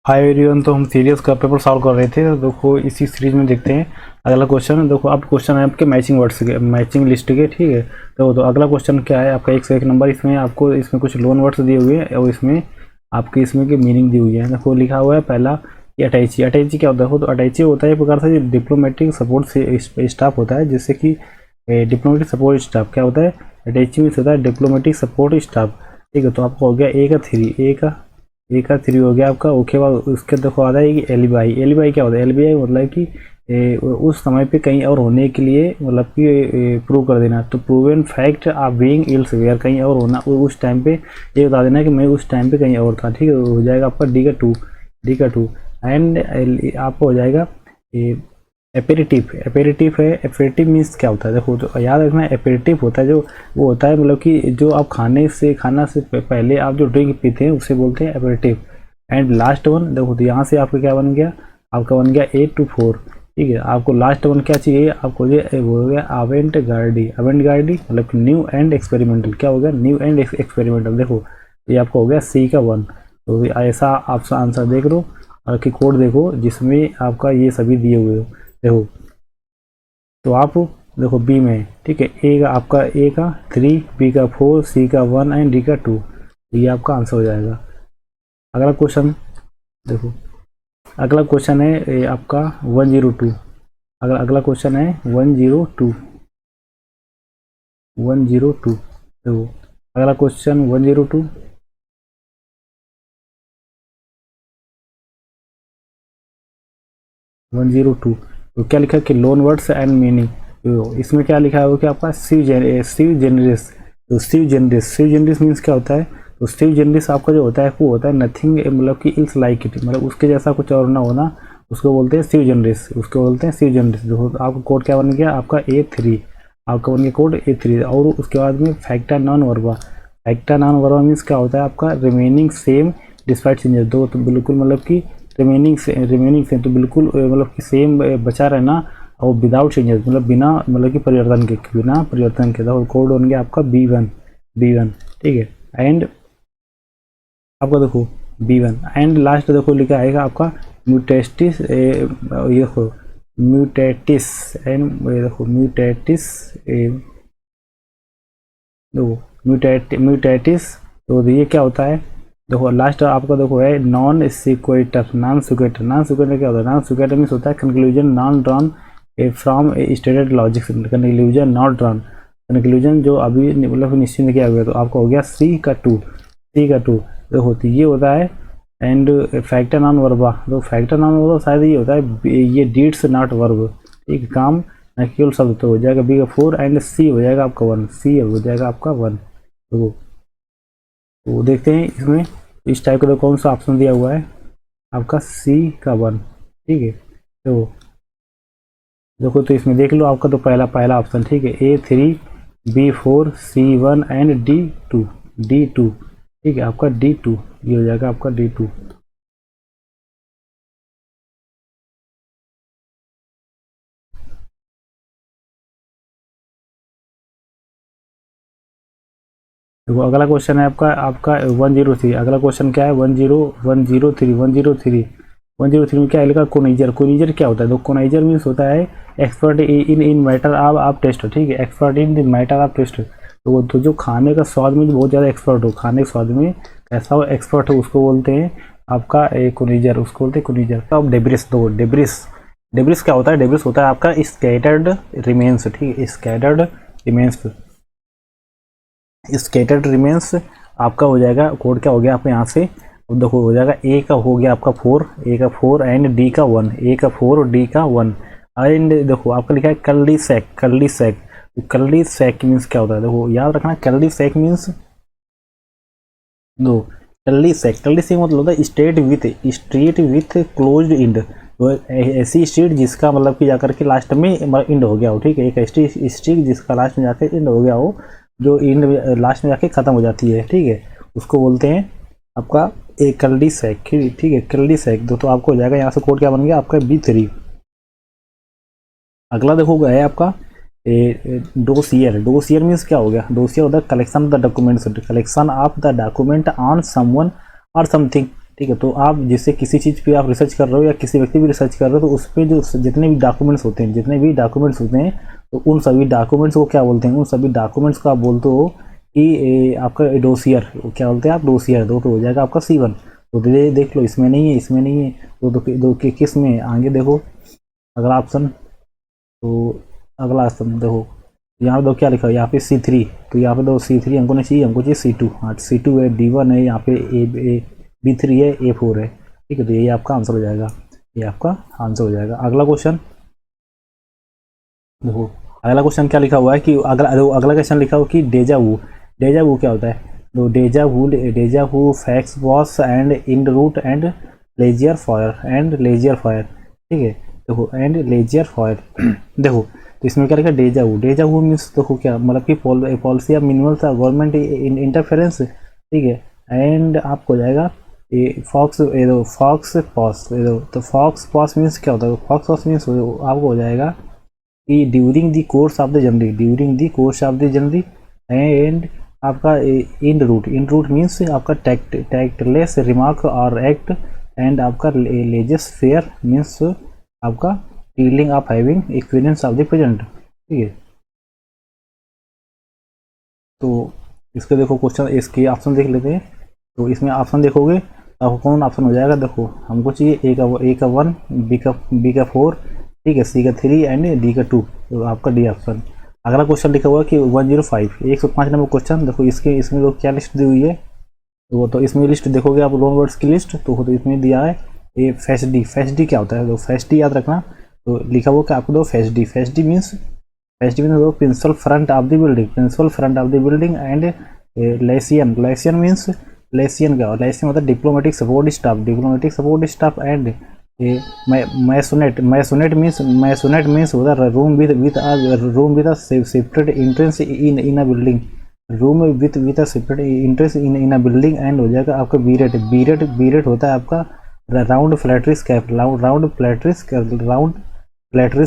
Hi everyone. तो हम series का पेपर सॉल्व कर रहे थे। तो देखो इसी सीरीज में देखते हैं अगला क्वेश्चन। देखो अब क्वेश्चन है आपके मैचिंग वर्ड्स के, मैचिंग लिस्ट के, ठीक है। तो अगला क्वेश्चन क्या है आपका, 1 से 1 नंबर। इसमें आपको इसमें कुछ लोन वर्ड्स दिए हुए हैं और इसमें आपकी इसमें की मीनिंग दी हुई है। देखो लिखा हुआ है पहला कि अटैची। अटैची क्या होता है? तो अटैची होता है एक प्रकार से डिप्लोमेटिक सपोर्ट से स्टाफ होता है, जिससे कि डिप्लोमेटिक सपोर्ट स्टाफ क्या होता है? अटैची मीन्स होता है डिप्लोमेटिक सपोर्ट स्टाफ, ठीक है। तो आपको हो गया ए का 3, ए का 3 हो गया आपका। ओके बाद उसके देखो आता है कि एलिबाई। एलिबाई क्या होता है? एलिबाई मतलब कि उस समय पे कहीं और होने के लिए, मतलब कि प्रूव कर देना। तो proven fact of being elsewhere, कहीं और होना उस टाइम पे, ये बता देना कि मैं उस टाइम पे कहीं और था, ठीक है। हो जाएगा आपका डी का 2 एंड आपको हो जाएगा एपेरेटिव। एपेरेटिव है। एपेरेटिव मीन्स क्या होता है? देखो तो याद रखना, एपेरेटिव होता है जो वो होता है मतलब कि जो आप खाना से पहले आप जो ड्रिंक पीते हैं उसे बोलते हैं एपेरेटिव। एंड लास्ट वन देखो, तो यहाँ से आपका क्या बन गया? आपका बन गया 8 to 4, ठीक है। आपको लास्ट वन क्या चाहिए? आपको ये वो हो गया अवेंट गार्डी। अवेंट गार्डी मतलब न्यू एंड एक्सपेरिमेंटल। क्या हो गया? New and experimental. देखो ये आपका हो गया सी का 1। तो ऐसा आप आंसर देख लो और कि कोड देखो जिसमें आपका ये सभी दिए हुए हो। देखो तो आप देखो बी में, ठीक है, ए का आपका ए का 3, बी का 4, सी का 1 एंड डी का 2। ये आपका आंसर हो जाएगा। अगला क्वेश्चन देखो, अगला क्वेश्चन है आपका 102। अगला क्वेश्चन है 102। देखो अगला क्वेश्चन 102। तो क्या लिखा है कि लोन वर्ड्स एंड मीनिंग। तो इसमें क्या लिखा है वो कि आपका सिव जेनरिस। तो सिव जेनरिस मीन्स क्या होता है? तो सिव जेनरिस आपका जो होता है वो होता है नथिंग, मतलब कि इल्स लाइक इट, मतलब उसके जैसा कुछ और ना होना, उसको बोलते हैं सिव जेनरिस। देखो तो आपका कोड क्या बन गया? आपका A3। आपका बन गया कोड A3। और उसके बाद में फैक्टा नॉन वर्बा। फैक्टा नॉन वर्बा मीन्स क्या होता है आपका? Remaining same despite changes. दो तो बिल्कुल मतलब कि रिमेनिंग से तो बिल्कुल मतलब कि सेम बचा रहना, और विदाउट चेंजेस मतलब बिना मतलब कि बिना परिवर्तन के। तो कोड बन गया आपका B1, ठीक है। एंड आपका देखो B1 एंड लास्ट देखो लिखा आएगा आपका म्यूटेटिस। ये देखो म्यूटेटिस एंड ये देखो म्यूटेटिस, देखो म्यूटेटिस। तो ये क्या होता है? देखो लास्ट आपका देखो है नॉन सिक्वेटर। नॉन सिक्वेटर क्या होता है? नॉन सिक्वेटर मीन्स होता है conclusion non drawn from stated logic. Conclusion not drawn, conclusion जो अभी मतलब निश्चित किया हुआ है। तो आपका हो गया सी का 2। देखो तो ये होता है एंड फैक्टर नॉन वर्बा। तो फैक्टर नॉन वर्बा शायद ये होता है ये डीड्स नॉट वर्ब, ठीक, काम न केवल शब्द। तो हो जाएगा B का 4 एंड सी हो जाएगा आपका 1। सी हो जाएगा आपका 1। तो देखते हैं इसमें इस टाइप का कौन सा ऑप्शन दिया हुआ है आपका सी का 1, ठीक है। तो देखो तो इसमें देख लो आपका तो पहला ऑप्शन, ठीक है, A3, B4, C1 and D2, ठीक है। आपका D2 ये हो जाएगा आपका D2। देखो अगला क्वेश्चन है आपका 103। अगला क्वेश्चन क्या है? 103 में क्या है लिखा? कोनिजर। कोनिजर क्या होता है? तो कोनाइजर मीन्स होता है expert in matter of taste, ठीक है, expert in the matter of taste. तो जो खाने का स्वाद में बहुत ज़्यादा एक्सपर्ट हो, खाने के स्वाद में कैसा हो, एक्सपर्ट हो, उसको बोलते हैं आपका कोनिजर। उसको बोलते हैं कोनिजर। अब डेब्रिस। दो डेब्रिस क्या होता है? डेब्रिस होता है आपका स्कैटर्ड रिमेन्स, ठीक है, स्कैटर्ड रिमेन्स। आपका हो जाएगा कोड क्या हो गया आपका यहाँ से? देखो हो जाएगा ए का हो गया आपका 4 एंड डी का 1। ए का 4 और डी का 1 एंड देखो आपका लिखा है curly sack. Curly sack means क्या होता है? देखो याद रखना, कर्ली सैक मीन्स दो कर्ली सैक मतलब होता है स्ट्रेट विथ क्लोज्ड इंड। तो ऐसी स्ट्रीट जिसका मतलब कि जाकर के लास्ट में इंड हो गया हो, ठीक है। एक स्ट्रीट जिसका लास्ट में जाकर इंड हो गया हो, जो इंड लास्ट में जाके खत्म हो जाती है, ठीक है, उसको बोलते हैं आपका एक कर्ली सैक, ठीक है, कर्ली सैक। तो आपको हो जाएगा यहाँ से कोड क्या बन गया आपका B3। अगला देखो है आपका डोसियर मीन्स क्या हो गया? डोसियर होता है collection of the documents on someone और समथिंग, ठीक है। तो आप जिससे किसी चीज़ पे आप रिसर्च कर रहे हो या किसी व्यक्ति भी रिसर्च कर रहे हो, तो उस पे जो जितने भी डॉक्यूमेंट्स होते हैं तो उन सभी डॉक्यूमेंट्स को क्या बोलते हैं, उन सभी डॉक्यूमेंट्स को आप बोलते हो कि आपका डोसियर, क्या बोलते हैं आप, डोसियर। तो हो जाएगा आपका C1। तो देख लो, इसमें नहीं है, इसमें नहीं है, तो दो किस में आगे देखो अगला ऑप्शन। तो अगला ऑप्शन देखो, यहाँ पे दो क्या लिखा है, यहाँ पे C3। तो यहाँ पे दो C3 हमको नहीं चाहिए, हमको चाहिए C2। हाँ, C2 है, D1 है, यहाँ पे B3 है, A4 है। ठीक है, तो ये आपका आंसर हो जाएगा, ये आपका आंसर हो जाएगा। अगला क्वेश्चन देखो, अगला क्वेश्चन क्या लिखा हुआ है कि अगला क्वेश्चन लिखा हुआ कि डेजा वू। डेजा वू क्या होता है? तो डेजा वू फैक्स वॉस एंड इन रूट एंड लेजियर फायर। ठीक है, देखो एंड लेजियर फायर देखो, तो इसमें क्या लिखा है, डेजा वू मीन्स देखो क्या मतलब कि policy of minimal government interference. ठीक है, एंड आपको हो जाएगा ये फॉक्स पॉस। तो फॉक्स पॉस मीन्स क्या होता है? फॉक्स पॉस मीन्स आपको हो जाएगा कि during the course of the generally and आपका इन रूट मीन्स आपका टैक्टलेस रिमार्क और एक्ट, एंड आपका लेजेस फेयर मीन्स आपका feeling of having experience of the present. ठीक है, तो इसके देखो क्वेश्चन, इसके ऑप्शन देख लेते हैं। तो इसमें ऑप्शन देखोगे आपको कौन ऑप्शन हो जाएगा? देखो हमको चाहिए ए का 1, बी का 4, ठीक है, सी का 3 एंड डी का 2। तो आपका डी ऑप्शन। अगला क्वेश्चन लिखा हुआ है कि 105 नंबर क्वेश्चन। देखो इसमें तो क्या लिस्ट दी हुई है, तो इसमें लिस्ट देखोगे आप, लोन वर्ड्स की लिस्ट। तो इसमें दिया है ये फेस डी क्या होता है? तो फेस डी याद रखना। तो लिखा हुआ कि आपको दो facade means principal front of the building and liaison means, liaison क्या होता है? लेसियन होता है diplomatic support staff and maisonette means होता है room with separate entrance in a building, separate entrance in a building. And हो जाएगा आपका बीरेट होता है आपका राउंड फ्लैटरिस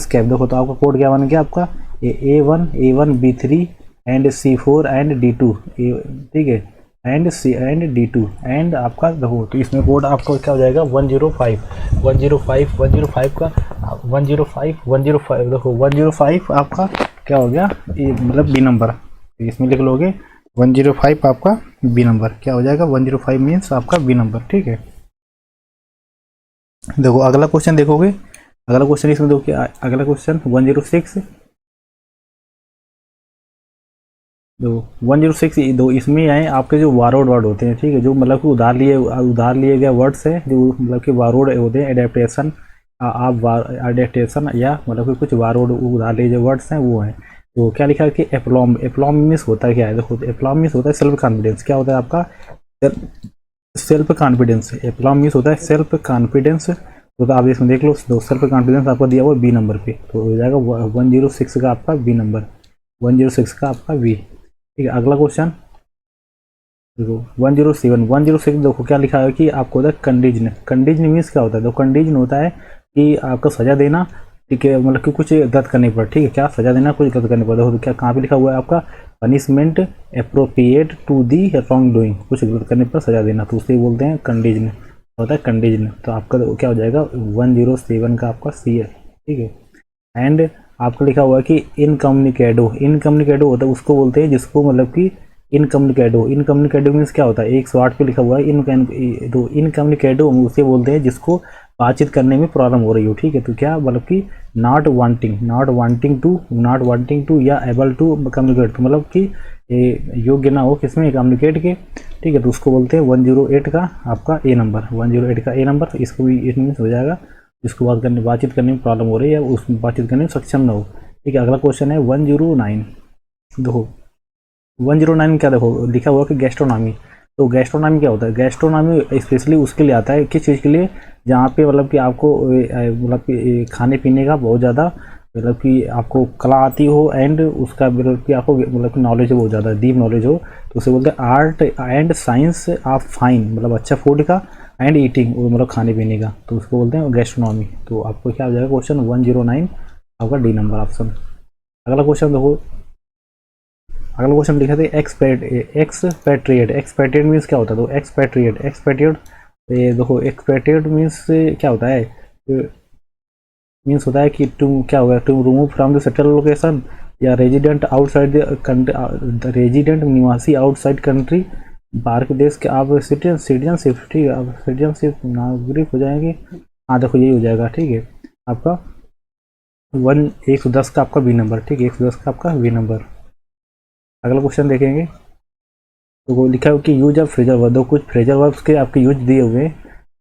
कैप। देखो तो आपका कोड क्या बन गया आपका A1 B3 and C4 and D2। ठीक है, एंड D2 एंड आपका देखो, तो इसमें कोड आपका क्या हो जाएगा 105 का 105 देखो 105 आपका क्या हो गया, ये मतलब बी नंबर। इसमें लिख लोगे 105 आपका बी नंबर क्या हो जाएगा, 105 मीन्स आपका बी नंबर। ठीक है, देखो अगला क्वेश्चन देखोगे, अगला क्वेश्चन इसमें देखो अगला क्वेश्चन 106। दो 106 दो इसमें आए आपके जो वारोड वर्ड होते हैं। ठीक है, जो मतलब कि उधार लिए गए वर्ड्स है, जो मतलब कि वारोड होते हैं, एडेप्टेशन या मतलब कि कुछ वारोड उधार लिए जो वर्ड्स हैं वो हैं। तो क्या लिखा है कि एप्लॉम मीन्स होता है क्या है? देखो एप्लॉम मीन्स होता है सेल्फ कॉन्फिडेंस। क्या होता है आपका? Self confidence. एप्लॉम मीन्स होता है सेल्फ कॉन्फिडेंस। तो आप इसमें देख लो, सेल्फ कॉन्फिडेंस आपको दिया हुआ बी नंबर पे, तो हो जाएगा 106 का आपका बी नंबर, 106 का आपका बी। ठीक है, अगला क्वेश्चन देखो 106 देखो क्या लिखा है कि आपको होता है कंडीजन मीन्स क्या होता है? तो कंडीजन होता है कि आपको सजा देना। ठीक है, मतलब कि कुछ गलत करने पर। ठीक है, क्या सजा देना कुछ गलत करने पर। देखो तो क्या कहाँ पे लिखा हुआ है आपका punishment appropriate to the wrongdoing, कुछ गलत करने पर सजा देना, तो उसे बोलते हैं कंडीजन, होता है कंडीजन। तो आपका क्या हो जाएगा 107 का आपका सी है। ठीक है, एंड आपको लिखा हुआ है कि इनकम्युनिकेडो होता है, उसको बोलते हैं जिसको मतलब कि इनकम्युनिकेडो मीन्स क्या होता है? 108 पे लिखा हुआ है इनकम्युनिकेडो उसे बोलते हैं जिसको बातचीत करने में प्रॉब्लम हो रही हो। ठीक है, तो क्या मतलब कि नॉट वांटिंग टू या एबल टू कम्युनिकेट, तो मतलब कि योग्य ना हो किसमें कम्युनिकेट के। ठीक है, तो उसको बोलते हैं 108 का आपका ए नंबर, 108 का ए नंबर। इसको भी इट मीन्स हो जाएगा जिसको बातचीत करने में प्रॉब्लम हो रही है या उस बातचीत करने में सक्षम ना हो। ठीक है, अगला क्वेश्चन है 109। देखो 109 क्या देखो लिखा हुआ कि गैस्ट्रोनॉमी। तो गैस्ट्रोनॉमी क्या होता है? गैस्ट्रोनॉमी स्पेशली उसके लिए आता है, किस चीज़ के लिए? जहाँ पे मतलब कि आपको मतलब कि खाने पीने का बहुत ज़्यादा मतलब कि आपको कला आती हो, एंड उसका मतलब कि आपको मतलब कि नॉलेज बहुत ज़्यादा डीप नॉलेज हो, तो उसे बोलते हैं art and science of fine, मतलब अच्छा फूड का, एंड ईटिंग मतलब खाने पीने का, तो उसको बोलते हैं गैस्ट्रोनॉमी। तो आपको क्या हो जाएगा क्वेश्चन 109 आपका डी नंबर ऑप्शन। अगला क्वेश्चन देखो, अगला क्वेश्चन लिखा था एक्सपेट्रिएट मीन्स क्या होता है? तो एक्सपेट्रिएट तो ये देखो एक्सपेक्टेड मीन्स क्या होता है, मीन्स होता है कि टू क्या होगा, to remove from the settle location, या resident outside the country, resident निवासी आउटसाइड कंट्री, बाहर के देश के आप सिटीजनशिप, ठीक है, आप सिटीजनशिप नागरिक हो जाएंगे। हाँ देखो यही हो जाएगा, ठीक है आपका 110 का आपका बी नंबर, ठीक है 110 का आपका बी नंबर। अगला क्वेश्चन देखेंगे, तो वो लिखा है कि यूज ऑफ फ्रेजर वर्ब, दो कुछ फ्रेजर वर्ब्स के आपके यूज दिए हुए हैं,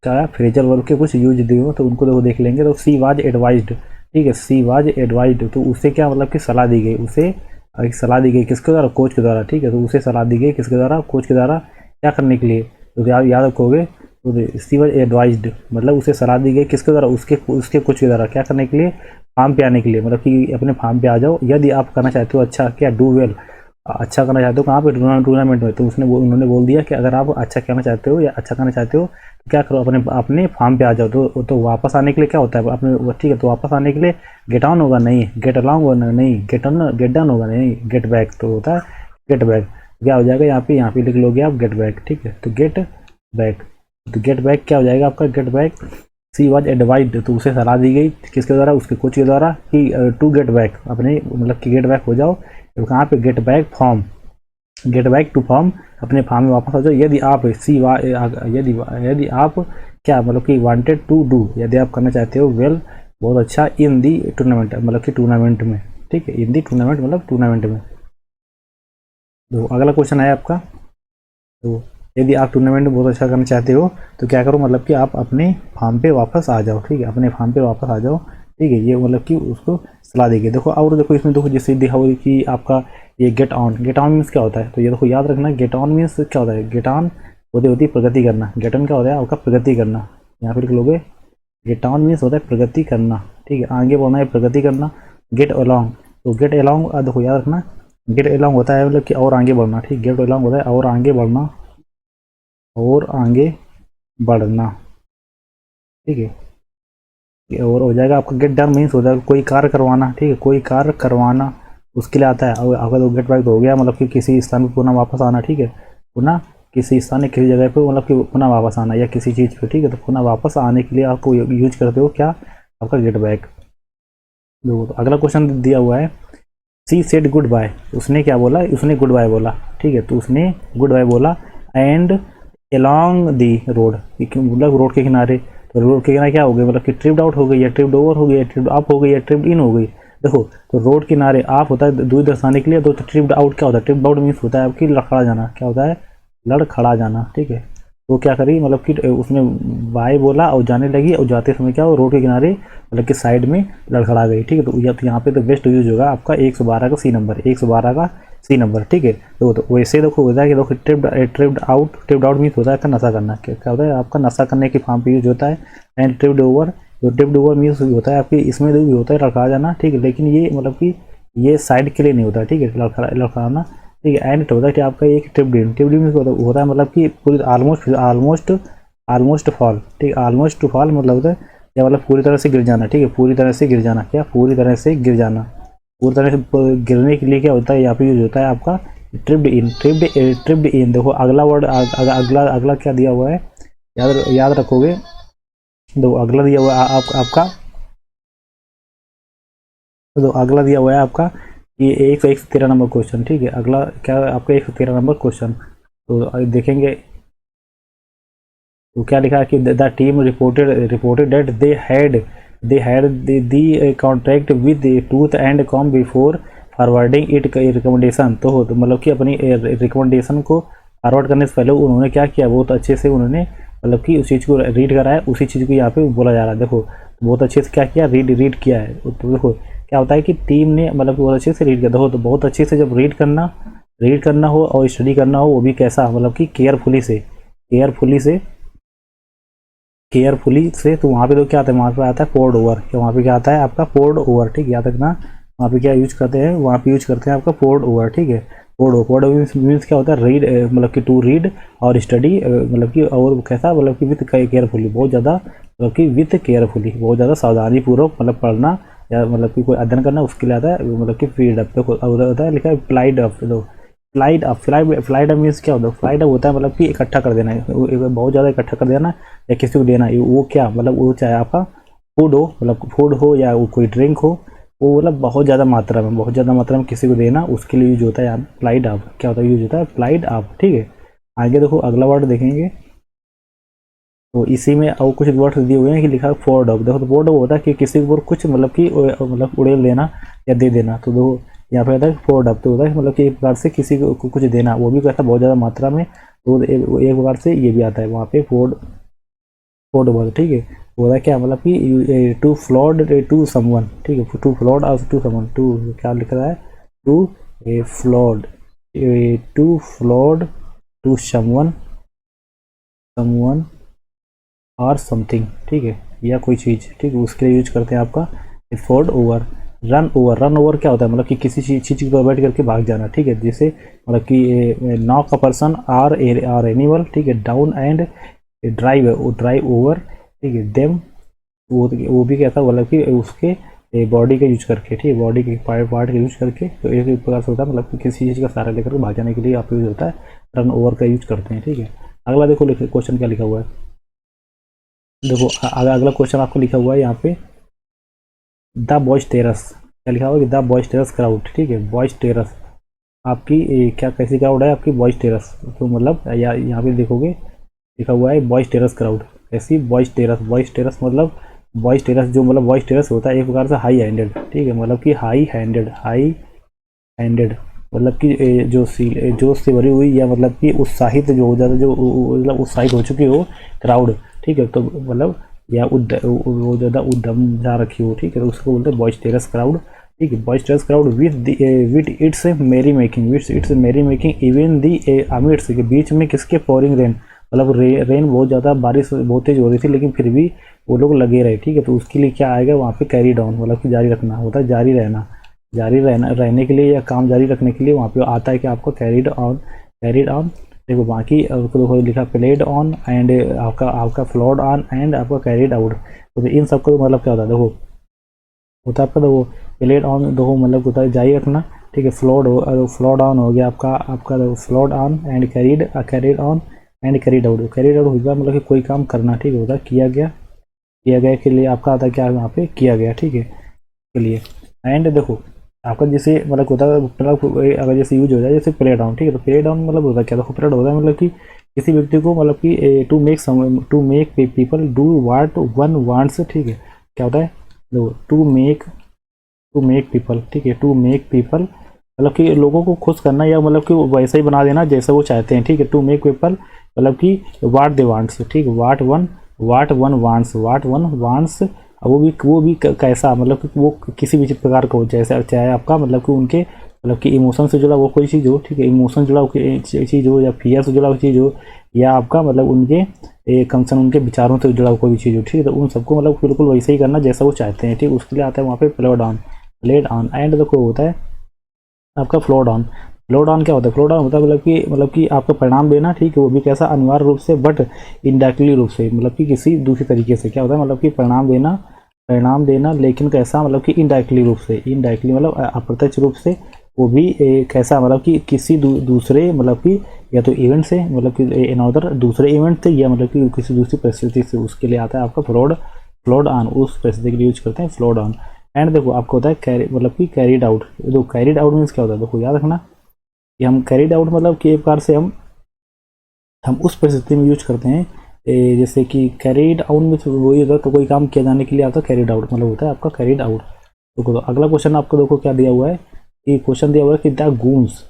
क्या फ्रेजर वर्ब के कुछ यूज दिए हुए तो उनको देखो देख लेंगे। तो सी वाज एडवाइज्ड, ठीक है सी वाज एडवाइज्ड, तो उसे क्या मतलब कि सलाह दी गई, उसे एक सलाह दी गई किसके द्वारा, कोच के द्वारा, ठीक है तो उसे सलाह दी गई किसके द्वारा, कोच के द्वारा, क्या करने के लिए, तो याद रखोगे। तो सी वाज एडवाइज्ड मतलब उसे सलाह दी गई किसके द्वारा, उसके कोच के द्वारा, क्या करने के लिए, फार्म पे आने के लिए, मतलब कि अपने फार्म पे आ जाओ यदि आप करना चाहते हो अच्छा, क्या डू वेल, अच्छा करना चाहते हो कहाँ पे, टूर्नामेंट में। तो उन्होंने बोल दिया कि अगर आप अच्छा करना चाहते हो या अच्छा करना चाहते हो तो क्या करो, अपने अपने फार्म पे आ जाओ। तो वापस आने के लिए क्या होता है अपने, ठीक है तो वापस आने के लिए गेट ऑन होगा नहीं, गेट अलाउंग होगा नहीं, गेट डाउन होगा नहीं, गेट बैक तो होता है गेट बैक। क्या हो जाएगा यहाँ पे लिख लोगे आप गेट बैक, ठीक है तो गेट बैक, तो गेट बैक क्या हो जाएगा आपका, get back. She was advised तो उसे सलाह दी गई किसके द्वारा, उसके कोच के द्वारा कि टू गेट बैक, अपने मतलब कि गेट बैक हो जाओ। तो कहाँ पे, get back form, get back to form, अपने फॉर्म में वापस आ जाओ। यदि आप यदि आप क्या मतलब कि वांटेड टू डू, यदि आप करना चाहते हो वेल बहुत अच्छा इन दी टूर्नामेंट, मतलब कि टूर्नामेंट में, ठीक है इन दी टूर्नामेंट मतलब टूर्नामेंट में। तो अगला क्वेश्चन है आपका, तो यदि आप टूर्नामेंट में बहुत अच्छा करना चाहते हो तो क्या करो, मतलब कि आप अपने फार्म पे वापस आ जाओ, ठीक है अपने फार्म पे वापस आ जाओ, ठीक है ये मतलब कि उसको सलाह देगी। देखो और देखो इसमें देखो जैसे देखा हो कि आपका ये गेट ऑन मीन्स क्या होता है, तो ये देखो याद रखना गेट ऑन मीन्स क्या होता है, गेट ऑन होती है प्रगति करना, गेट ऑन क्या होता है आपका प्रगति करना, यहाँ पे लिख लोगे गेट ऑन मीन्स होता है प्रगति करना, ठीक है आगे बढ़ना है प्रगति करना। गेट अलॉन्ग, तो गेट अलॉन्ग देखो याद रखना गेट अलॉन्ग होता है मतलब कि और आगे बढ़ना, ठीक गेट अलॉन्ग होता है और आगे बढ़ना, और आगे बढ़ना, ठीक है और हो जाएगा आपका गेट डन मीन्स हो जाएगा कोई कार्य करवाना, ठीक है कोई कार्य करवाना उसके लिए आता है। और अगर गेट बैक तो हो गया मतलब कि किसी स्थान पर पुनः वापस आना, ठीक है पुनः किसी स्थान किसी जगह पे मतलब कि पुनः वापस आना या किसी चीज़ पे, ठीक है तो पुनः वापस आने के लिए आपको यूज करते हो क्या, आपका गेट बैक। तो अगला क्वेश्चन दिया हुआ है, सी सेड गुड बाय, उसने क्या बोला, उसने गुड बाय बोला, ठीक है तो उसने गुड बाय बोला एंड अलोंग दी रोड, मतलब रोड के किनारे, तो रोड के किनारे क्या हो गई, मतलब कि ट्रिप्ड आउट हो गई या ट्रिप्ड ओवर हो गई या ट्रिप्ड अप हो गई या ट्रिप्ड इन हो गई। देखो तो रोड किनारे आप होता है दूर दर्शाने के लिए, तो ट्रिप्ड आउट क्या होता है, ट्रिप्ड आउट मीन्स होता है आपकी लड़खड़ा जाना, क्या होता है लड़खड़ा जाना, ठीक है तो क्या करी मतलब कि उसने बाय बोला और जाने लगी, और जाते समय क्या हो रोड के किनारे मतलब कि साइड में लड़खड़ा गई, ठीक है तो यहाँ पे तो बेस्ट यूज होगा आपका 112 का सी नंबर, 112 का सी नंबर, ठीक है तो वैसे देखो होता है कि देखो ट्रिप्ड आउट मीन्स होता है नशा करना, क्या होता है आपका नशा करने के फॉर्म पे यूज होता है। एंड ट्रिप्ड ओवर, तो ट्रिप्ड ओवर मीन्स होता है आपकी इसमें भी होता है लड़खड़ा जाना, ठीक है लेकिन ये मतलब कि ये साइड के लिए नहीं होता, ठीक है लड़खड़ाना, ठीक है। एंड होता है कि आपका एक ट्रिप्ड इन होता है मतलब कि पूरी ऑलमोस्ट फॉल, ठीक है ऑलमोस्ट टू फॉल मतलब होता है या मतलब पूरी तरह से गिर जाना, ठीक है पूरी तरह से गिर जाना, क्या पूरी तरह से गिर जाना, पूरी तरह से गिरने के लिए क्या होता है यहाँ पे यूज होता है आपका ट्रिप्ड इन। देखो अगला वर्ड अगला क्या दिया हुआ है, याद रखोगे, तो अगला दिया हुआ है आपका, तो अगला दिया हुआ है आपका ये 113 नंबर क्वेश्चन, ठीक है अगला क्या है आपका 113 नंबर क्वेश्चन। तो देखेंगे तो क्या लिखा है कि the team reported that they had the contract with tooth and com before forwarding it recommendation. तो मतलब कि अपनी रिकमेंडेशन को फॉरवर्ड करने से पहले उन्होंने क्या किया, बहुत अच्छे से उन्होंने मतलब कि उस चीज़ को रीड करा है, उसी चीज़ को यहाँ पे बोला जा रहा है। देखो बहुत अच्छे से क्या किया, रीड किया है। तो देखो क्या होता है कि टीम ने मतलब बहुत अच्छे से रीड किया। देखो तो बहुत अच्छे से जब रीड करना हो और स्टडी करना हो, वो भी कैसा मतलब कि केयरफुली से तो वहाँ पे तो क्या आता है, वहाँ पे आता है पोर्ड ओवर, वहाँ पे क्या आता है आपका पोर्ड ओवर, ठीक है याद रखना वहाँ पे क्या यूज करते हैं, वहाँ पे यूज करते हैं आपका पोर्ड ओवर, ठीक है पोर्ड मीन्स क्या होता है रीड मतलब कि टू रीड और स्टडी मतलब कि और कैसा मतलब कि विथ केयरफुली, बहुत ज़्यादा मतलब कि विथ केयरफुली बहुत ज़्यादा सावधानी पूर्वक मतलब पढ़ना या मतलब कि कोई अध्ययन करना, उसके लिए आता है मतलब कि फीड अप होता है लिखा है applied up. Flight up means क्या होता है? फ्लाइट अप होता है मतलब कि इकट्ठा कर देना, बहुत ज़्यादा इकट्ठा कर देना या किसी को देना। वो क्या मतलब, वो चाहे आपका फूड हो, मतलब फूड हो या वो कोई ड्रिंक हो, वो मतलब बहुत ज़्यादा मात्रा में किसी को देना, उसके लिए यूज होता है यहाँ फ्लाइट अप। क्या होता है? यूज होता है फ्लाइट अप, ठीक है। आगे देखो अगला वर्ड देखेंगे, तो इसी में और कुछ वर्ड्स दिए हुए हैं कि लिखा है फोर्ड अप। देखो तो फोर्ड अप होता है कि किसी के ऊपर कुछ मतलब कि मतलब उड़ेल देना या दे देना। तो देखो यहाँ पे होता है फोर्ड अप, तो होता है मतलब कि एक प्रकार से किसी को कुछ देना, वो भी कहता है बहुत ज़्यादा मात्रा में, तो एक प्रकार से ये भी आता है वहाँ पे फोर्ड फोर्ड अप, ठीक है। होता है क्या मतलब कि टू फ्लॉड टू समवन, ठीक है। टू फ्लॉड और टू समवन, टू क्या लिख रहा है? To flawed, to flawed to someone, someone और समथिंग, ठीक है, या कोई चीज़, ठीक है, उसके लिए यूज करते हैं आपका फोर्ड ओवर। रन ओवर क्या होता है? मतलब कि किसी चीज़ पर बैठ करके भाग जाना, ठीक है। जैसे मतलब कि knock a person or animal, ठीक है, डाउन एंड ड्राइव ओवर, ठीक है, देम, वो भी क्या था मतलब कि उसके बॉडी का यूज करके, ठीक है, बॉडी के पार्ट का यूज करके। तो एक प्रकार से होता है मतलब कि किसी चीज़ का सहारा लेकर भाग जाने के लिए आप यूज होता है, रन ओवर का यूज करते हैं, ठीक है। अगला देखो क्वेश्चन क्या लिखा हुआ है, देखो अगला क्वेश्चन आपको लिखा हुआ है यहाँ पे, द बॉयज टेरस। क्या लिखा हुआ है? द बॉयज टेरस क्राउड, ठीक है, बॉयज टेरस आपकी क्या कैसी क्राउड है आपकी? Boisterous. तो मतलब यहाँ पे देखोगे लिखा हुआ है बॉयज टेरस क्राउड। ऐसी बॉयज टेरस मतलब बॉयज टेरस, जो मतलब बॉयज टेरस होता है एक प्रकार से हाई हैंडेड, ठीक है, मतलब कि हाई हैंडेड मतलब कि जोश से भरी हुई या मतलब कि उत्साहित जो हो जाता, जो मतलब उत्साहित हो चुकी हो क्राउड, ठीक है। तो मतलब या वो ज़्यादा उद्यम जा रखी हो, ठीक है, तो उसको बोलते हैं बॉयज टेरस क्राउड, ठीक है। Boys terrace crowd with its merry making even the amidst, के बीच में किसके? पोरिंग रेन, मतलब रेन बहुत ज़्यादा, बारिश बहुत तेज हो रही थी, लेकिन फिर भी वो लोग लगे रहे, ठीक है। तो उसके लिए क्या आएगा वहाँ पे? कैरी डाउन, मतलब कि जारी रखना होता है, जारी रहने के लिए या काम जारी रखने के लिए वहाँ पे आता है कि आपको कैरीड ऑन। देखो बाकी देखो लिखा प्लेड ऑन एंड आपका फ्लॉड ऑन एंड आपका कैरीड आउट। तो इन सबका मतलब क्या होता है? देखो होता है आपका, देखो प्लेड ऑन, देखो मतलब होता है जारी रखना, ठीक है। फ्लॉड ऑन हो गया आपका flawed on and carried on and carried out हो गया मतलब कि कोई काम करना, ठीक है, होता है किया गया के लिए आपका आता है क्या वहाँ पे? किया गया, ठीक है, के लिए। एंड देखो आपका जैसे मतलब होता है, मतलब अगर जैसे यूज हो जाए जैसे प्ले डाउन, ठीक है, तो प्ले डाउन मतलब होता है क्या? देखो प्ले होता है मतलब कि किसी व्यक्ति को मतलब कि to make people do what one wants, ठीक है। क्या होता है? देखो टू मेक पीपल, ठीक है, टू मेक पीपल मतलब कि लोगों को खुश करना या मतलब कि वैसा ही बना देना जैसा वो चाहते हैं, ठीक है। टू मेक पीपल मतलब कि वाट दे वांट्स, ठीक है, वाट वन वांट्स। वो भी कैसा मतलब कि वो किसी भी प्रकार का हो, जैसे चाहे आपका मतलब कि उनके मतलब कि इमोशन से जुड़ा वो कोई चीज़ हो, ठीक है, इमोशन जुड़ा चीज़ हो या फियर से जुड़ा हुआ चीज़ हो, या आपका मतलब उनके कंसर्न उनके विचारों से जुड़ा हुआ कोई भी चीज़ हो, ठीक है। तो उन सबको मतलब बिल्कुल वैसे ही करना जैसा वो चाहते हैं, ठीक, उसके लिए आता है वहाँ पे प्लेड ऑन एंड देखो होता है आपका फ्लो डाउन क्या होता है? फ्लो डाउन होता है मतलब कि आपका परिणाम देना, ठीक है, वो भी कैसा? अनिवार्य रूप से बट इनडायरेक्टली रूप से, मतलब कि किसी दूसरे तरीके से। क्या होता है? मतलब कि परिणाम देना लेकिन कैसा? मतलब कि इनडायरेक्टली मतलब अप्रत्यक्ष रूप से, वो भी कैसा? मतलब कि किसी दूसरे मतलब कि या तो इवेंट से, मतलब कि अनदर दूसरे इवेंट से, या मतलब कि किसी दूसरी परिस्थिति से, उसके लिए आता है आपका फ्लोड ऑन, उस परिस्थिति के लिए यूज करते हैं फ्लोड ऑन। एंड देखो आपको होता है कैरी मतलब कि कैरीड आउट। देखो कैरीड आउट मीन्स क्या होता है? देखो याद रखना कि हम कैरीड आउट मतलब कि एक प्रकार से हम उस परिस्थिति में यूज करते हैं जैसे कि कैरीड आउट में वही होता है, तो कोई काम किया जाने के लिए आता है कैरीड आउट, मतलब होता है आपका कैरीड आउट। तो अगला क्वेश्चन आपको देखो क्या दिया हुआ है कि क्वेश्चन दिया हुआ है कि द गूंस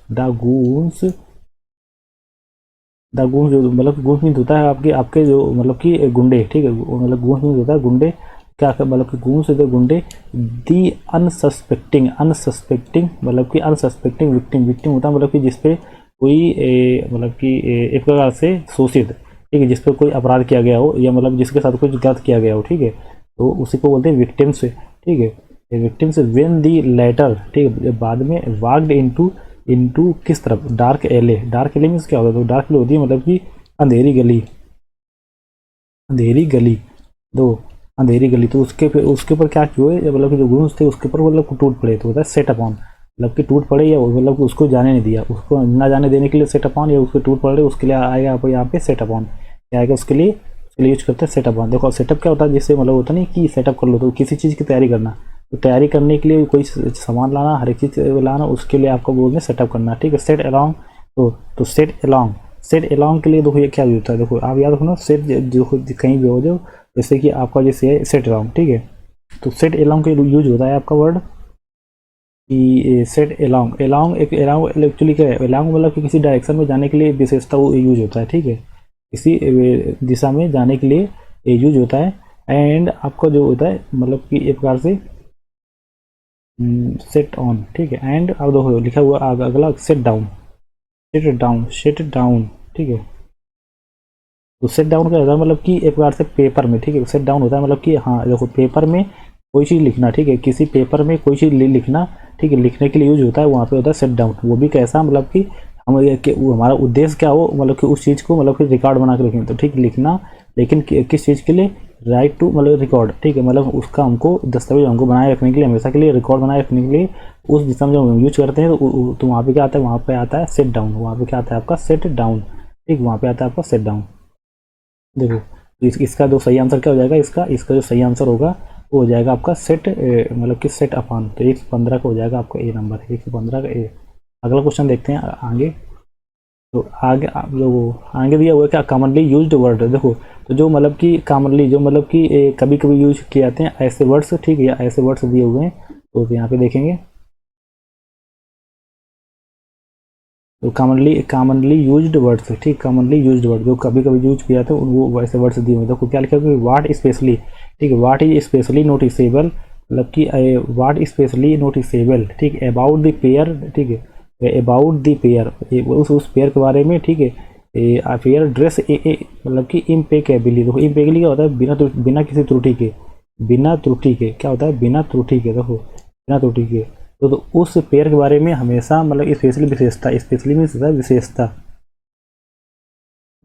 जो मतलब गूंस मीन्स होता है आपके आपके जो मतलब कि गुंडे, ठीक है, मतलब गूंस मीन्स होता है गुंडे, क्या मतलब कि गूंस होते गुंडे। दी अनसस्पेक्टिंग मतलब कि अनसस्पेक्टिंग विक्टिम होता है मतलब कि जिसपे कोई मतलब कि एक प्रकार से शोषित, ठीक है, जिसपे कोई अपराध किया गया हो या मतलब जिसके साथ कुछ गलत किया गया हो, ठीक है, तो उसी को बोलते हैं विक्टिम्स, ठीक है। विक्टिम्स वेन दी लेटर, ठीक है, बाद में वाग्ड इनटू किस तरफ? डार्क एले मीन्स क्या होता है? तो डार्क एले होती है मतलब कि अंधेरी गली दो अंधेरी गली। तो उसके ऊपर क्या क्यों है? मतलब कि जो गुरुज थे उसके ऊपर मतलब टूट पड़े, तो होता है सेट अपॉन, मतलब कि टूट पड़े या मतलब कि उसको जाने नहीं दिया, उसको ना जाने देने के लिए सेट अपॉन, या उसको टूट पड़े उसके लिए आएगा आपको यहाँ पे सेट अपॉन, क्या आएगा उसके लिए यूज करते हैं सेट अपॉन। देखो सेटअप क्या होता है, जिससे मतलब होता नहीं कि सेटअप कर लो, तो किसी चीज़ की तैयारी करना, तो तैयारी करने के लिए कोई सामान लाना, हर एक चीज़ लाना, उसके लिए आपको बोलते हैं सेटअप करना, ठीक है। सेट अलॉन्ग, तो सेट अलॉन्ग के लिए देखो ये क्या यूज होता है, देखो आप याद रखो ना, सेट जो कहीं भी हो जाओ, जैसे कि आपका जैसे है सेट अलॉन्ग, ठीक है। तो सेट अलॉन्ग के यूज होता है आपका वर्ड कि सेट अलॉन्ग, अलॉन्ग एक अलॉन्ग एक्चुअली क्या है, अलॉन्ग मतलब कि किसी डायरेक्शन में जाने के लिए विशेषता वो यूज होता है, ठीक है, किसी दिशा में जाने के लिए यूज होता है। एंड आपका जो होता है मतलब कि एक प्रकार से सेट ऑन, ठीक है। एंड अब देखो लिखा हुआ अगला सेट डाउन, सेट डाउन, ठीक है। तो सेट डाउन का होता है मतलब कि एक प्रकार से पेपर में, ठीक है, सेट डाउन होता है मतलब कि हाँ देखो पेपर में कोई चीज़ लिखना, ठीक है, किसी पेपर में कोई चीज़ लिखना, ठीक है, लिखने के लिए यूज होता है, वहाँ पे होता है सेट डाउन। वो भी कैसा मतलब कि हम वो हमारा उद्देश्य क्या हो, मतलब कि उस चीज़ को मतलब कि रिकॉर्ड बना के लिखें, तो ठीक लिखना, लेकिन किस चीज़ के लिए, राइट टू मतलब रिकॉर्ड, ठीक है, मतलब उसका हमको दस्तावेज हमको बनाए रखने के लिए, हमेशा के लिए रिकॉर्ड बनाए रखने के लिए उस दिशा में जब हम यूज करते हैं तो वहाँ पे क्या आता है, वहाँ पे आता है सेट डाउन, वहाँ पे क्या आता है आपका सेट डाउन, ठीक, वहाँ पे आता है आपका सेट डाउन। देखो इसका जो सही आंसर क्या हो जाएगा, इसका जो सही आंसर होगा वो हो जाएगा आपका सेट मतलब कि सेट अपॉन, तो 115 का हो जाएगा आपका ए नंबर, 115 का ए। अगला क्वेश्चन देखते हैं आगे। तो आगे आगे दिया हुआ है क्या, कॉमनली यूज्ड वर्ड, देखो तो जो मतलब कि कॉमनली जो मतलब कि कभी कभी यूज किए जाते हैं ऐसे वर्ड्स, ठीक है, या ऐसे वर्ड्स दिए हुए हैं, तो यहाँ पे देखेंगे तो कॉमनली यूज्ड वर्ड्स, ठीक, कॉमनली यूज्ड वर्ड जो कभी कभी यूज किया जाता है वो वैसे वर्ड्स दिए हुए हैं। देखो क्या लिखा है, वाट स्पेशली, ठीक है, वाट इज स्पेशली नोटिसेबल, मतलब कि वाट स्पेशली नोटिसेबल, ठीक, अबाउट द पेयर, ठीक है, अबाउट द पेयर, उस पेयर के बारे में, ठीक है, पेयर ड्रेस मतलब कि इम्पेकेबली, देखो इम्पेकेबली क्या होता है, बिना किसी त्रुटि के, बिना त्रुटि के क्या होता है, बिना त्रुटि के, देखो बिना त्रुटि के, तो उस पेयर के बारे में हमेशा मतलब स्पेशली विशेषता, स्पेशली मीन्स होता है विशेषता,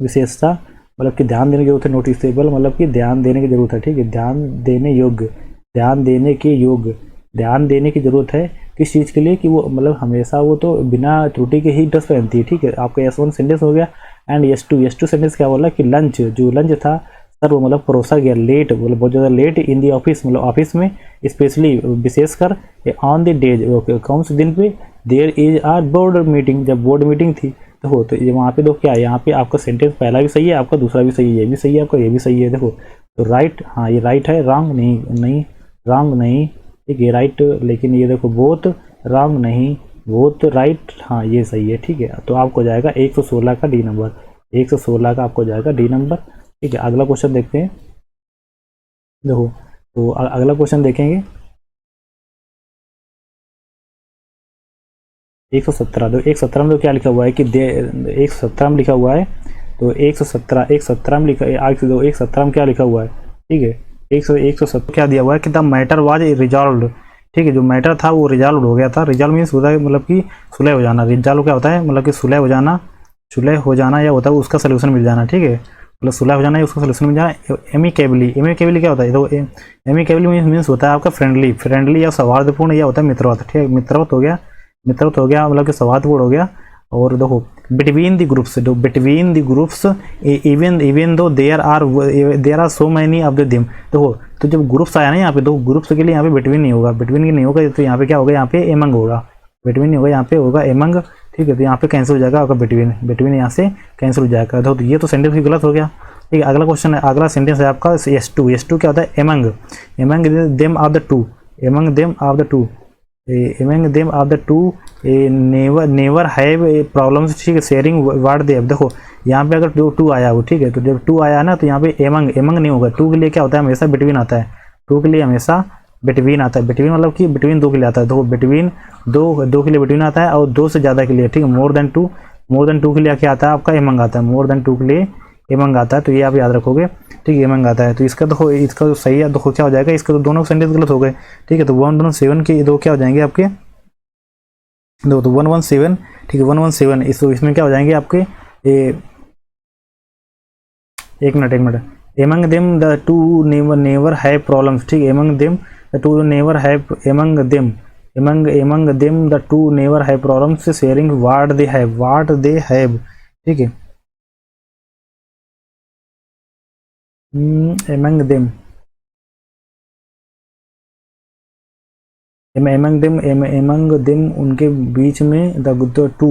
विशेषता मतलब कि ध्यान देने की जरूरत है, नोटिसेबल मतलब कि ध्यान देने की जरूरत है, ठीक है, ध्यान देने योग्य, ध्यान देने के योग्य, ध्यान देने की जरूरत है किस चीज़ के लिए, कि वो मतलब हमेशा वो तो बिना त्रुटि के ही ड्रेस पहनती है, ठीक है। आपका S1 सेंटेंस हो गया। एंड S2 सेंटेंस क्या बोला कि लंच, जो लंच था सर वो मतलब परोसा गया लेट, मतलब बहुत ज़्यादा लेट इन दी ऑफिस, मतलब ऑफिस में, स्पेशली विशेषकर ऑन द डेज, कौन से दिन पे, there is or board meeting, जब बोर्ड मीटिंग थी, देखो तो ये वहाँ पे देखो क्या है, यहाँ पे आपका सेंटेंस पहला भी सही है, आपका दूसरा भी सही है, ये भी सही है, आपका ये भी सही है, देखो तो राइट, हाँ ये राइट है, रॉन्ग नहीं, नहीं रॉन्ग नहीं, ठीक है राइट, लेकिन ये देखो बोथ रॉन्ग नहीं, बोथ राइट, हाँ ये सही है, ठीक है। तो आपको जाएगा 116 का डी नंबर, 116 का आपको जाएगा डी नंबर, ठीक है। अगला क्वेश्चन देखते हैं, देखो तो अगला क्वेश्चन देखेंगे 117, तो 117 में तो क्या लिखा हुआ है कि 117 में लिखा हुआ है, तो 117 में लिखा, 117 में क्या लिखा हुआ है, ठीक है, 117 क्या दिया हुआ है कि द मैटर वाज रिजॉल्व, ठीक है, जो मैटर था वो रिजॉल्व हो गया था, रिजॉल्व मीन्स होता है मतलब कि सुलह हो जाना, रिजॉल्व क्या होता है मतलब कि सुलह हो जाना, सुलह हो जाना या होता है उसका सोल्यूशन मिल जाना, ठीक है, मतलब सुलह हो जाना या उसका सोल्यूशन मिल जाना। एमिकेबली क्या होता है, तो एमिकेबली मीन्स होता है आपका फ्रेंडली, फ्रेंडली या सौहार्दपूर्ण, या होता है मित्रवत, ठीक है, मित्रवत हो गया, मित्रवत हो गया मतलब कि सौहार्दपूर्ण हो गया। और देखो बिटवीन द ग्रुप्स, जो between the groups even even though there are so many of the them, देखो तो जब ग्रुप्स आया ना यहाँ पे, तो ग्रुप्स के लिए यहाँ पे बिटवीन नहीं होगा, बिटवीन की नहीं होगा, तो यहाँ पे क्या होगा, यहाँ पे एमंग होगा, बिटवीन नहीं होगा, यहाँ पे होगा एमंग, ठीक है, तो यहाँ पे कैंसिल हो जाएगा आपका बिटवीन, बिटवीन यहाँ से कैंसिल हो जाएगा, तो ये तो सेंटेंस भी गलत हो गया, ठीक है। अगला क्वेश्चन है, अगला सेंटेंस है आपका S2 क्या होता है, among, among them of the two, among them of the two, among them of the two never have problems, ठीक है, शेयरिंग what they have, देखो यहाँ पे अगर जो टू आया हो, ठीक है, तो जब टू आया ना तो यहाँ पे एमंग नहीं होगा, टू के लिए क्या होता है हमेशा बिटवीन आता है, टू के लिए हमेशा बिटवीन आता है, बिटवीन मतलब कि बिटवीन दो के लिए आता है, देखो बिटवीन दो के लिए बिटवीन आता है, और दो से ज़्यादा के लिए, ठीक है, मोर देन टू के लिए क्या आता है आपका एमंग आता है, मोर देन टू के लिए एमंग आता है, तो ये आप याद रखोगे, ठीक है, एमंग आता है। तो इसका देखो इसका जो सही है देखो क्या हो जाएगा, इसका तो दोनों सेंटेंस गलत हो गए, ठीक है, तो 117 के दो क्या हो जाएंगे आपके, दो तो 117, ठीक है 117, इसमें क्या हो जाएंगे आपके, एक minute, among them the two never have problems, ठीक है, among them the two never have, among them among them the two never have problems sharing what they have, ठीक है। एमंग देम एमंग देम उनके बीच में the two two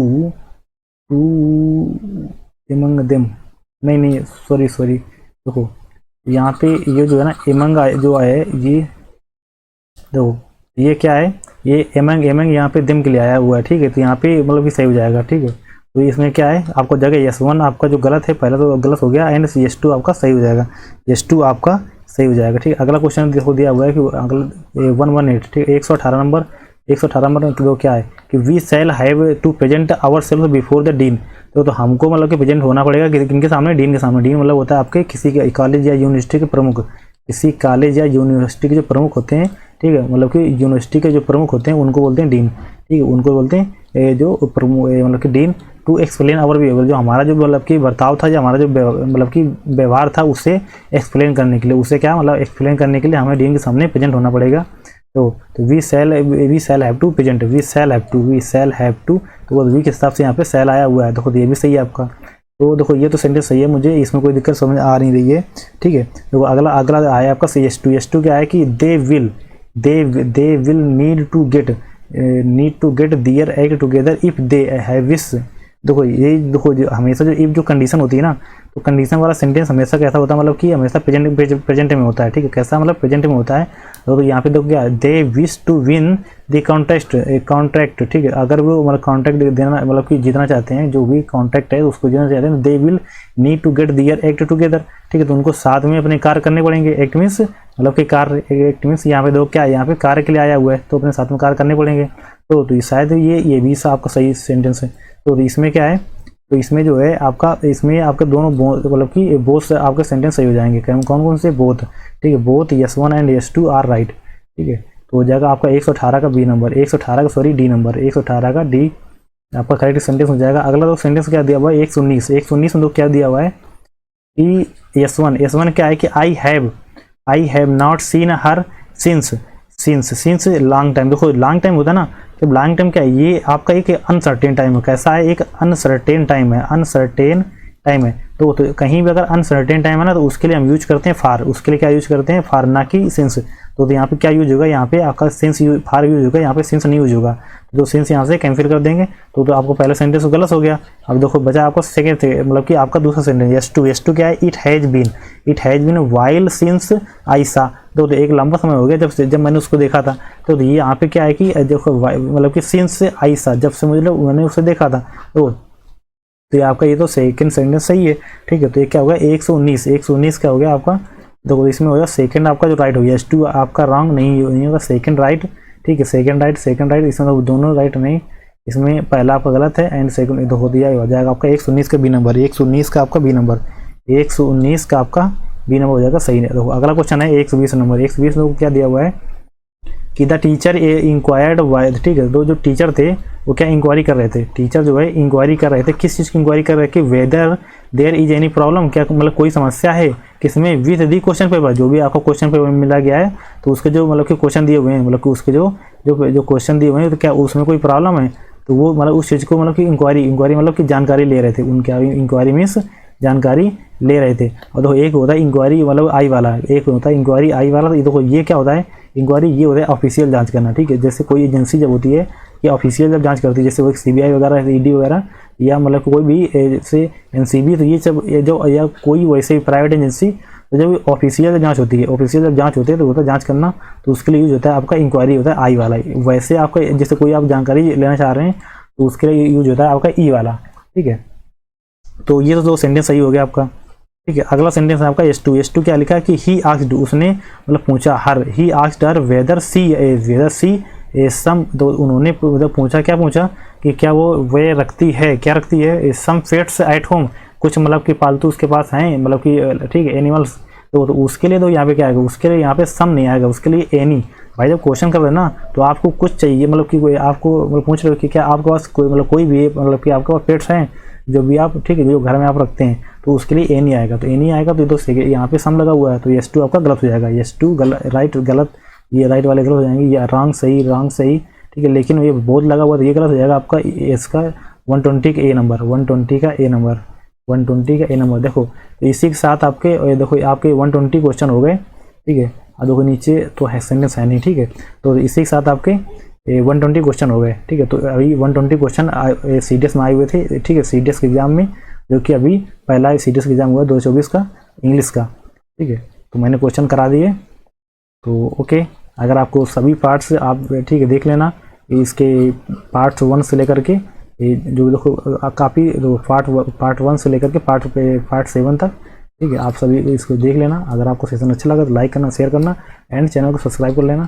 among them, नहीं sorry देखो यहाँ पे ये जो है ना एमंग जो है ये देखो ये क्या है, ये एमंग यहाँ पे दिम के लिए आया हुआ है, ठीक है। तो यहाँ पे मतलब कि सही हो जाएगा, ठीक है। तो इसमें क्या है आपको जगह यस1 आपका जो गलत है पहला तो गलत हो गया, एंड यस2 आपका सही हो जाएगा, यस2 आपका सही हो जाएगा, ठीक है। अगला क्वेश्चन देखो दिया हुआ है कि अगला 118, ठीक है, 118 नंबर 118 नंबर तो क्या है कि we shall have to present our self before the dean. तो हमको मतलब कि प्रेजेंट होना पड़ेगा किनके सामने, डीन के सामने। डीन मतलब होता है आपके किसी कॉलेज या यूनिवर्सिटी के प्रमुख, किसी कॉलेज या यूनिवर्सिटी के जो प्रमुख होते हैं, ठीक है, मतलब कि यूनिवर्सिटी के जो प्रमुख होते हैं उनको बोलते हैं डीन, ठीक है, उनको बोलते हैं जो प्रमुख मतलब कि dean. To explain our behaviour, जो हमारा जो मतलब कि बर्ताव था या हमारा जो मतलब कि व्यवहार था उसे एक्सप्लेन करने के लिए, उसे क्या मतलब एक्सप्लेन करने के लिए हमें डीन के सामने प्रेजेंट होना पड़ेगा। तो we shall have to present, we shall have to, तो वो वी के हिसाब से यहाँ पे शैल आया हुआ है, देखो ये भी सही है आपका। तो देखो ये तो सेंटेंस सही है, मुझे इसमें कोई दिक्कत समझ आ नहीं रही है, ठीक है। देखो अगला आया आपका यस2 क्या है कि they will need to get their act together if they have wish. देखो ये देखो जो हमेशा जो इफ जो कंडीशन होती है ना, तो कंडीशन वाला सेंटेंस हमेशा कैसा होता है, मतलब कि हमेशा प्रेजेंट में होता है, ठीक है। कैसा मतलब प्रेजेंट में होता है। तो यहाँ पे देखो क्या they wish to win the contract, ठीक है। अगर वो मतलब कॉन्ट्रैक्ट देना मतलब कि जीतना चाहते हैं, जो भी कॉन्ट्रैक्ट है उसको जीतना चाहते हैं, they will need to get their act together, ठीक है। तो उनको साथ में अपने कार्य करने पड़ेंगे। एक्ट मीन्स मतलब कि कार्य, एक्ट मीन्स यहाँ पे देखो क्या है, यहाँ पे कार्य के लिए आया हुआ है, तो अपने साथ में कार्य करने पड़ेंगे। तो शायद ये भी आपका सही सेंटेंस है। तो इसमें क्या है, तो इसमें जो है आपका, इसमें आपके दोनों मतलब कि बोथ आपके सेंटेंस सही हो जाएंगे। कौन से बोथ, ठीक है, बोथ यस1 एंड यस2 आर राइट, ठीक है। तो हो जाएगा आपका 118 का बी नंबर, 118 का सॉरी डी नंबर, 118 का डी आपका करेक्ट सेंटेंस हो जाएगा। अगला तो सेंटेंस क्या दिया हुआ है 119 में तो क्या दिया हुआ है कि यस1 क्या है कि I have not seen her since long time. देखो लॉन्ग टाइम होता है ना, जब लॉन्ग टाइम क्या है, ये आपका एक अनसर्टेन टाइम है। कैसा है, एक अनसर्टेन टाइम है। तो कहीं भी अगर अनसर्टेन टाइम है ना, तो उसके लिए हम यूज करते हैं फार, उसके लिए क्या यूज करते हैं फार, ना कि सिंस। तो यहाँ पे क्या यूज होगा, यहाँ पे आपका सिंस फार यूज होगा, यहाँ पे सिंस नहीं यूज होगा। तो सिंस यहाँ से कैंसिल कर देंगे, तो आपको पहला सेंटेंस गलत हो गया। अब देखो बचा आपका सेकंड मतलब कि आपका दूसरा सेंटेंस यस2 क्या है, it has been while since I saw. तो एक लंबा समय हो गया जब मैंने उसको देखा था। तो ये यहाँ पे क्या है कि देखो मतलब कि सिंस से आई सा, जब से मुझे मैंने उसे देखा था। तो ये आपका ये तो सेकंड सेंटेंस सही है, ठीक है। तो ये क्या होगा 119 क्या हो गया आपका, देखो इसमें हो गया सेकंड आपका जो राइट हो गया, यस2 आपका रॉन्ग नहीं होगा, सेकंड राइट, ठीक है। सेकंड राइट इसमें तो दोनों राइट नहीं, इसमें पहला आपका गलत है एंड सेकंड हो दिया, हो जाएगा आपका 119 का बी नंबर, 119 का आपका बी नंबर, 119 का आपका बी नंबर हो जाएगा सही है। देखो अगला क्वेश्चन है 120 नंबर, 120 में क्या दिया हुआ है कि द टीचर इंक्वायर्ड वाई, ठीक है। तो जो टीचर थे वो क्या इंक्वायरी कर रहे थे, टीचर जो है इंक्वायरी कर रहे थे, किस चीज़ की इंक्वायरी कर रहे थे कि whether there is any problem, क्या मतलब कोई समस्या है किसमें, विद दी क्वेश्चन पेपर, जो भी आपको क्वेश्चन पेपर मिला गया है, तो उसके जो मतलब कि क्वेश्चन दिए हुए हैं, मतलब कि उसके जो क्वेश्चन दिए हुए हैं, तो क्या उसमें कोई प्रॉब्लम है। तो वो मतलब उस चीज़ को मतलब कि इंक्वायरी मतलब कि जानकारी ले रहे थे, उनके इंक्वायरी मीन्स जानकारी ले रहे थे। और देखो एक होता है इंक्वायरी मतलब आई वाला, एक होता है इंक्वायरी आई वाला। तो देखो ये क्या होता है इंक्वायरी, ये होता है ऑफिशियल जांच करना, ठीक है। जैसे कोई एजेंसी जब होती है ये ऑफिशियल जब जांच करती है, जैसे वो सीबीआई वगैरह, ईडी वगैरह, या मतलब कोई भी जैसे एनसीबी, तो ये सब जो या कोई वैसे प्राइवेट एजेंसी, तो जब ऑफिशियल जांच होती है, ऑफिशियल जब जांच होती है तो होता है जांच करना, तो उसके लिए यूज होता है आपका इंक्वायरी, होता है आई वाला। वैसे आपका जैसे कोई आप जानकारी लेना चाह रहे हैं तो उसके लिए यूज होता है आपका ई वाला, ठीक है। तो ये तो दो सेंटेंस सही हो गया आपका, ठीक है। अगला सेंटेंस है आपका यस2 क्या लिखा है कि ही आस्क्ड, उसने मतलब पूछा हर, ही आस्क्ड हर वेदर सी सम, तो उन्होंने मतलब पूछा, क्या पूछा कि क्या वो रखती है, क्या रखती है सम पेट्स एट होम, कुछ मतलब कि पालतू उसके पास हैं, मतलब कि ठीक है एनिमल्स। तो उसके लिए तो यहाँ पे क्या आएगा, उसके लिए यहाँ पे सम नहीं आएगा, उसके लिए एनी। भाई जब क्वेश्चन कर रहे हैं ना तो आपको कुछ चाहिए, मतलब कि कोई आपको मतलब पूछ रहे हो कि क्या आपके पास कोई मतलब कोई भी मतलब कि आपके पास पेट्स हैं जो भी आप, ठीक है, जो घर में आप रखते हैं, तो उसके लिए एनी आएगा। तो एनी आएगा तो यहाँ पे सम लगा हुआ है, तो यस2 आपका गलत हो जाएगा, यस2 राइट गलत, ये राइट वाले गलत हो जाएंगे, ये रॉन्ग सही, ठीक है, लेकिन ये बोध लगा हुआ तो ये गलत हो जाएगा आपका इसका 120 का ए नंबर, 120 का ए नंबर, 120 का ए नंबर। देखो तो इसी के साथ आपके देखो आपके 120 क्वेश्चन हो गए, ठीक है। और देखो नीचे तो है सेंटेंस है नहीं, ठीक है। तो इसी के साथ आपके 120 क्वेश्चन हो गए, ठीक है। तो अभी 120 क्वेश्चन CDS में आए हुए थे, ठीक है, CDS के एग्जाम में, जो कि अभी पहला CDS का एग्जाम हुआ 2024 का इंग्लिश का, ठीक है। तो मैंने क्वेश्चन करा दिए। तो ओके, अगर आपको सभी पार्ट्स आप ठीक है देख लेना, इसके पार्ट्स 1 से लेकर के जो देखो काफ़ी पार्ट 1 से लेकर के पार्ट 7 तक, ठीक है। आप सभी इसको देख लेना। अगर आपको सेशन अच्छा लगा तो लाइक करना, शेयर करना एंड चैनल को सब्सक्राइब कर लेना,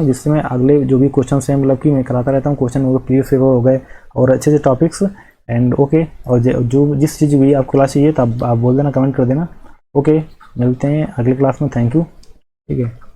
जिससे मैं अगले जो भी क्वेश्चन है मतलब कि मैं कराता रहता हूँ क्वेश्चन, वो प्रीवियस पेपर हो गए और अच्छे से टॉपिक्स एंड ओके। और जो जिस चीज़ भी आपको क्लास चाहिए तो आप बोल देना, कमेंट कर देना। ओके, मिलते हैं अगली क्लास में। थैंक यू, ठीक है।